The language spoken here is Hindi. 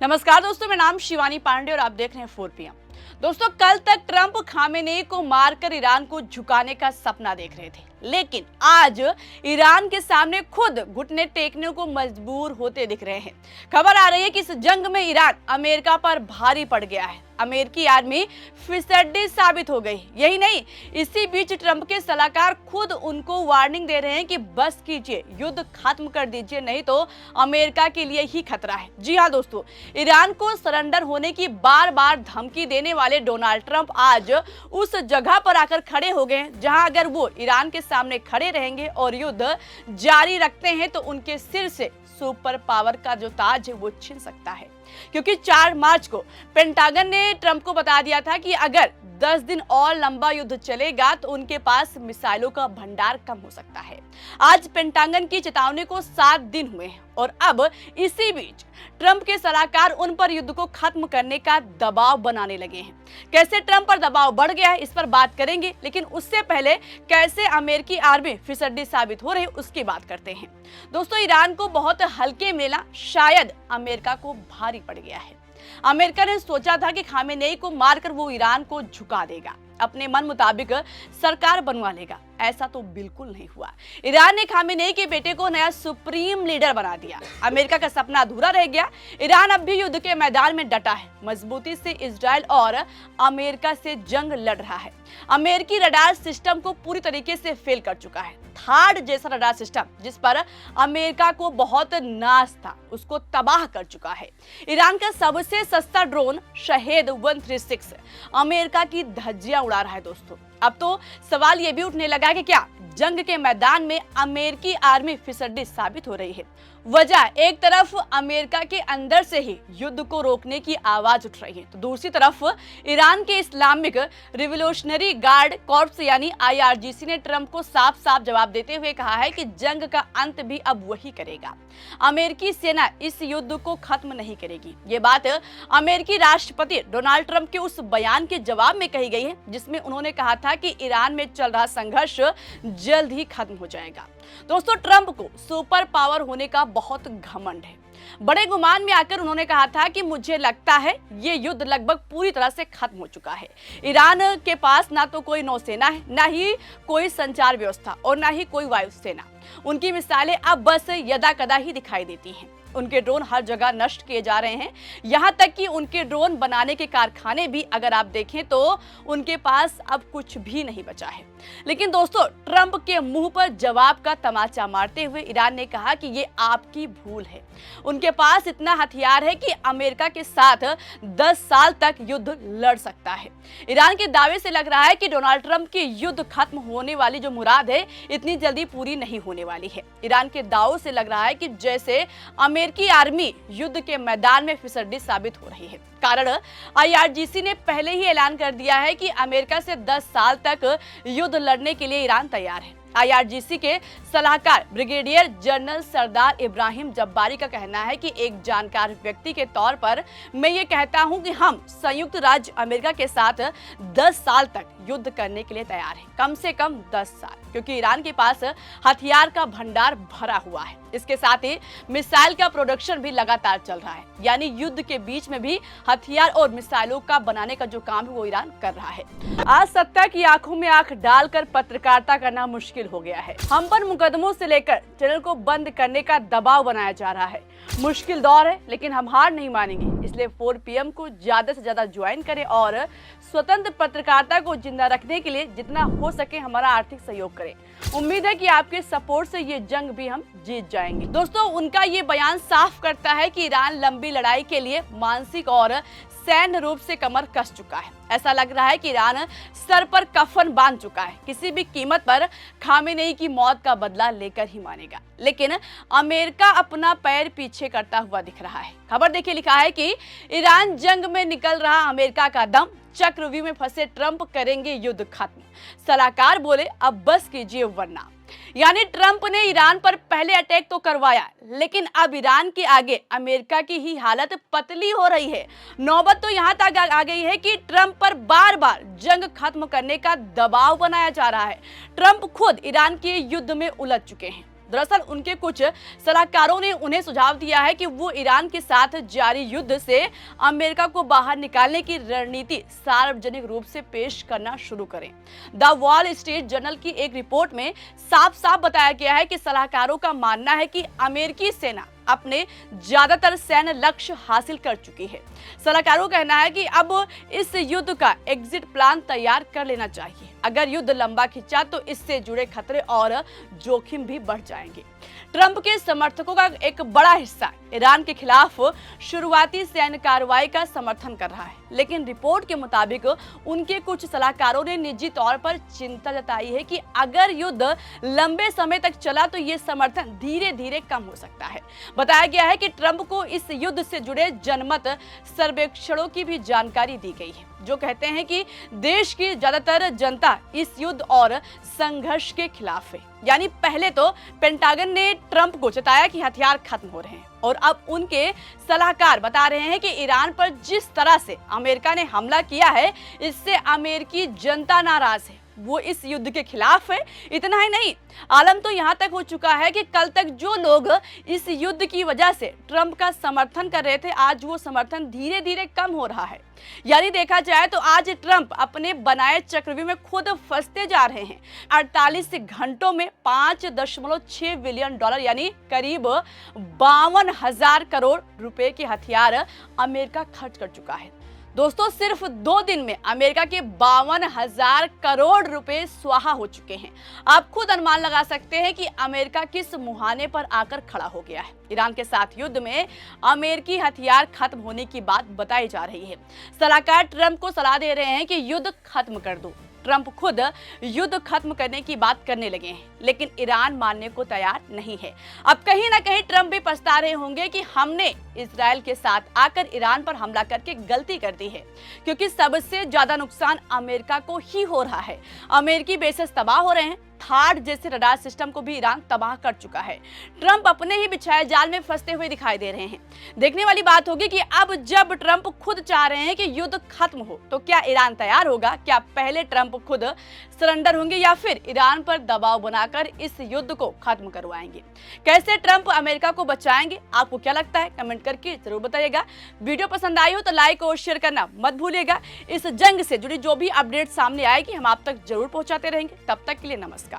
नमस्कार दोस्तों, मेरा नाम शिवानी पांडे और आप देख रहे हैं 4 PM। दोस्तों, कल तक ट्रंप खामेनेई को मारकर ईरान को झुकाने का सपना देख रहे थे, लेकिन आज ईरान के सामने खुद घुटने टेकने को मजबूर होते दिख रहे हैं। खबर आ रही है कि इस जंग में ईरान अमेरिका पर भारी पड़ गया है। अमेरिकी आर्मी फिसड्डी साबित हो गई। यही नहीं, इसी बीच ट्रंप के सलाहकार खुद उनको वार्निंग दे रहे हैं कि बस कीजिए, युद्ध खत्म कर दीजिए, नहीं तो अमेरिका के लिए ही खतरा है। जी हाँ दोस्तों, ईरान को सरेंडर होने की बार बार धमकी देने वाले डोनाल्ड ट्रंप आज उस जगह पर आकर खड़े हो गए जहां अगर वो ईरान के सामने खड़े रहेंगे और युद्ध जारी रखते हैं तो उनके सिर से सुपर पावर का जो ताज है वो छिन सकता है। क्योंकि 4 मार्च को पेंटागन ने ट्रंप को बता दिया था कि अगर 10 दिन और लंबा युद्ध चलेगा तो उनके पास मिसाइलों का भंडार कम हो सकता है। आज पेंटागन की चेतावनी को 7 दिन हुए हैं और अब इसी बीच ट्रंप के सलाहकार उन पर युद्ध को खत्म करने का दबाव बनाने लगे हैं। कैसे ट्रंप पर दबाव बढ़ गया है, इस पर बात करेंगे, लेकिन उससे पहले कैसे अमेरिकी आर्मी फिसड्डी साबित हो रही है उसकी बात करते हैं। दोस्तों, ईरान को बहुत हल्के मिला, शायद अमेरिका को भारी पड़ गया है। अमेरिका ने सोचा था कि खामेनेई को मारकर वो ईरान को झुका देगा, अपने मन मुताबिक सरकार बनवा लेगा। ऐसा तो बिल्कुल नहीं हुआ। ईरान ने खामेनेई के बेटे को नया सुप्रीम लीडर बना दिया। अमेरिका का सपना अधूरा रह गया। ईरान अब भी युद्ध के मैदान में डटा है, मजबूती से इजराइल और अमेरिका से जंग लड़ रहा है। अमेरिकी रडार सिस्टम को पूरी तरीके से फेल कर चुका है। थार्ड जैसा रडार सिस्टम जिस पर अमेरिका को बहुत नाज था, उसको तबाह कर चुका है। ईरान का सबसे सस्ता ड्रोन शहेद 136 अमेरिका की धज्जियां उड़ा रहा है। दोस्तों, अब तो सवाल ये भी उठने लगा कि क्या जंग के मैदान में अमेरिकी आर्मी फिसड्डी साबित हो रही है। वजह एक तरफ अमेरिका के अंदर से ही युद्ध को रोकने की आवाज उठ रही है, तो दूसरी तरफ ईरान के इस्लामिक रिवोल्यूशनरी गार्ड कॉर्प्स यानी IRGC ने ट्रंप को साफ साफ जवाब देते हुए कहा है कि जंग का अंत भी अब वही करेगा। अमेरिकी सेना इस युद्ध को खत्म नहीं करेगी। ये बात अमेरिकी राष्ट्रपति डोनाल्ड ट्रंप के उस बयान के जवाब में कही गई है जिसमें उन्होंने कहा था कि ईरान में चल रहा संघर्ष जल्द ही खत्म हो जाएगा। दोस्तों, ट्रंप को सुपर पावर होने का बहुत घमंड है। बड़े गुमान में आकर उन्होंने कहा था कि मुझे लगता है ये युद्ध लगभग पूरी तरह से खत्म हो चुका है। ईरान के पास ना तो कोई नौसेना है, ना ही कोई संचार व्यवस्था और ना ही कोई वायुसेना। उनकी मिसाइलें अब बस यदा कदा ही दिखाई देती हैं। उनके ड्रोन हर जगह नष्ट किए जा रहे हैं। यहाँ तक कि उनके ड्रोन बनाने के कारखाने भी अगर आप देखें तो उनके पास अब कुछ भी नहीं बचा है। लेकिन दोस्तों, ट्रंप के मुंह पर जवाब का तमाचा मारते हुए ईरान ने कहा कि ये आपकी भूल है। उनके पास इतना हथियार है कि अमेरिका के साथ 10 साल तक युद्ध लड़ सकता है। ईरान के दावे से लग रहा है कि डोनाल्ड ट्रंप की युद्ध खत्म होने वाली जो मुराद है इतनी जल्दी पूरी नहीं होने वाली है। ईरान के दावों से लग रहा है कि जैसे अमेरिकी आर्मी युद्ध के मैदान में फिसड्डी साबित हो रही है। कारण IRGC ने पहले ही ऐलान कर दिया है कि अमेरिका से 10 साल तक युद्ध लड़ने के लिए ईरान तैयार है। IRGC के सलाहकार ब्रिगेडियर जनरल सरदार इब्राहिम जब्बारी का कहना है कि एक जानकार व्यक्ति के तौर पर मैं ये कहता हूं कि हम संयुक्त राज्य अमेरिका के साथ 10 साल तक युद्ध करने के लिए तैयार हैं, कम से कम 10 साल, क्योंकि ईरान के पास हथियार का भंडार भरा हुआ है। इसके साथ ही मिसाइल का प्रोडक्शन भी लगातार चल रहा है, यानी युद्ध के बीच में भी हथियार और मिसाइलों का बनाने का जो काम है वो ईरान कर रहा है। आज सत्ता की आंखों में आंख डालकर पत्रकारिता करना मुश्किल हो गया है। हम पर मुकदमों से लेकर चैनल को बंद करने का दबाव बनाया जा रहा है। मुश्किल दौर है, लेकिन हम हार नहीं मानेंगे। इसलिए 4 PM को ज्यादा से ज्यादा ज्वाइन करें और स्वतंत्र पत्रकारिता को जिंदा रखने के लिए जितना हो सके हमारा आर्थिक सहयोग करें। उम्मीद है कि आपके सपोर्ट से ये जंग भी हम जीत जाएंगे। दोस्तों, उनका ये बयान साफ करता है कि ईरान लंबी लड़ाई के लिए मानसिक और सैन्य रूप से कमर कस चुका है। ऐसा लग रहा है कि ईरान सर पर कफन बांध चुका है, किसी भी कीमत पर खामेनेई की मौत का बदला लेकर ही मानेगा। लेकिन अमेरिका अपना पैर पीछे करता हुआ दिख रहा है। खबर देखिए, लिखा है कि ईरान जंग में निकल रहा अमेरिका का दम, चक्रव्यूह में फंसे ट्रंप करेंगे युद्ध खत्म। सलाहकार बोले अब बस कीजिए वरना। यानी ट्रंप ने ईरान पर पहले अटैक तो करवाया, लेकिन अब ईरान के आगे अमेरिका की ही हालत पतली हो रही है। नौबत तो यहाँ तक आ गई है कि ट्रंप पर बार बार जंग खत्म करने का दबाव बनाया जा रहा है। ट्रंप खुद ईरान के युद्ध में उलझ चुके हैं। दरअसल उनके कुछ सलाहकारों ने उन्हें सुझाव दिया है कि वो ईरान के साथ जारी युद्ध से अमेरिका को बाहर निकालने की रणनीति सार्वजनिक रूप से पेश करना शुरू करें। द वॉल स्ट्रीट जर्नल की एक रिपोर्ट में साफ साफ बताया गया है कि सलाहकारों का मानना है कि अमेरिकी सेना अपने ज्यादातर सैन्य लक्ष्य हासिल कर चुकी है। सलाहकारों का कहना है कि अब इस युद्ध का एग्जिट प्लान तैयार कर लेना चाहिए। अगर युद्ध लंबा खिंचा तो इससे जुड़े खतरे और जोखिम भी बढ़ जाएंगे। ट्रंप के समर्थकों का एक बड़ा हिस्सा ईरान के खिलाफ शुरुआती सैन्य कार्रवाई का समर्थन कर रहा है, लेकिन रिपोर्ट के मुताबिक उनके कुछ सलाहकारों ने निजी तौर पर चिंता जताई है कि अगर युद्ध लंबे समय तक चला तो ये समर्थन धीरे धीरे कम हो सकता है। बताया गया है कि ट्रंप को इस युद्ध से जुड़े जनमत सर्वेक्षणों की भी जानकारी दी गई है, जो कहते हैं कि देश की ज्यादातर जनता इस युद्ध और संघर्ष के खिलाफ है। यानी पहले तो पेंटागन ने ट्रंप को चेताया कि हथियार खत्म हो रहे हैं और अब उनके सलाहकार बता रहे हैं कि ईरान पर जिस तरह से अमेरिका ने हमला किया है, इससे अमेरिकी जनता नाराज है, वो इस युद्ध के खिलाफ है। इतना ही नहीं, आलम तो यहाँ तक हो चुका है कि कल तक जो लोग इस युद्ध की वजह से ट्रंप का समर्थन कर रहे थे, आज वो समर्थन धीरे धीरे कम हो रहा है। यानी देखा जाए तो आज ट्रंप अपने बनाए चक्रव्यूह में खुद फंसते जा रहे हैं। 48 घंटों में 5.6 बिलियन डॉलर यानी करीब 52,000 करोड़ रुपए के हथियार अमेरिका खर्च कर चुका है। दोस्तों, सिर्फ 2 दिन में अमेरिका के 52,000 करोड़ रुपए स्वाहा हो चुके हैं। आप खुद अनुमान लगा सकते हैं कि अमेरिका किस मुहाने पर आकर खड़ा हो गया है। ईरान के साथ युद्ध में अमेरिकी हथियार खत्म होने की बात बताई जा रही है। सलाहकार ट्रंप को सलाह दे रहे हैं कि युद्ध खत्म कर दो। ट्रंप खुद युद्ध खत्म करने की बात करने लगे हैं, लेकिन ईरान मानने को तैयार नहीं है। अब कहीं ना कहीं ट्रंप भी पछता रहे होंगे कि हमने इजराइल के साथ आकर ईरान पर हमला करके गलती कर दी है, क्योंकि सबसे ज्यादा नुकसान अमेरिका को ही हो रहा है। अमेरिकी बेसेस तबाह हो रहे हैं। थार्ड जैसे रडार सिस्टम को भी ईरान तबाह कर चुका है। ट्रंप अपने ही बिछाए जाल में फंसते हुए दिखाई दे रहे हैं। देखने वाली बात होगी कि अब जब ट्रंप खुद चाह रहे हैं कि युद्ध खत्म हो, तो क्या ईरान तैयार होगा? क्या पहले ट्रंप खुद सरेंडर होंगे या फिर ईरान पर दबाव बनाकर इस युद्ध को खत्म करवाएंगे? कैसे ट्रंप अमेरिका को बचाएंगे? आपको क्या लगता है? कमेंट करके जरूर बताइएगा। वीडियो पसंद आई हो तो लाइक और शेयर करना मत भूलिएगा। इस जंग से जुड़ी जो भी अपडेट सामने आएगी हम आप तक जरूर पहुंचाते रहेंगे। तब तक के लिए नमस्कार।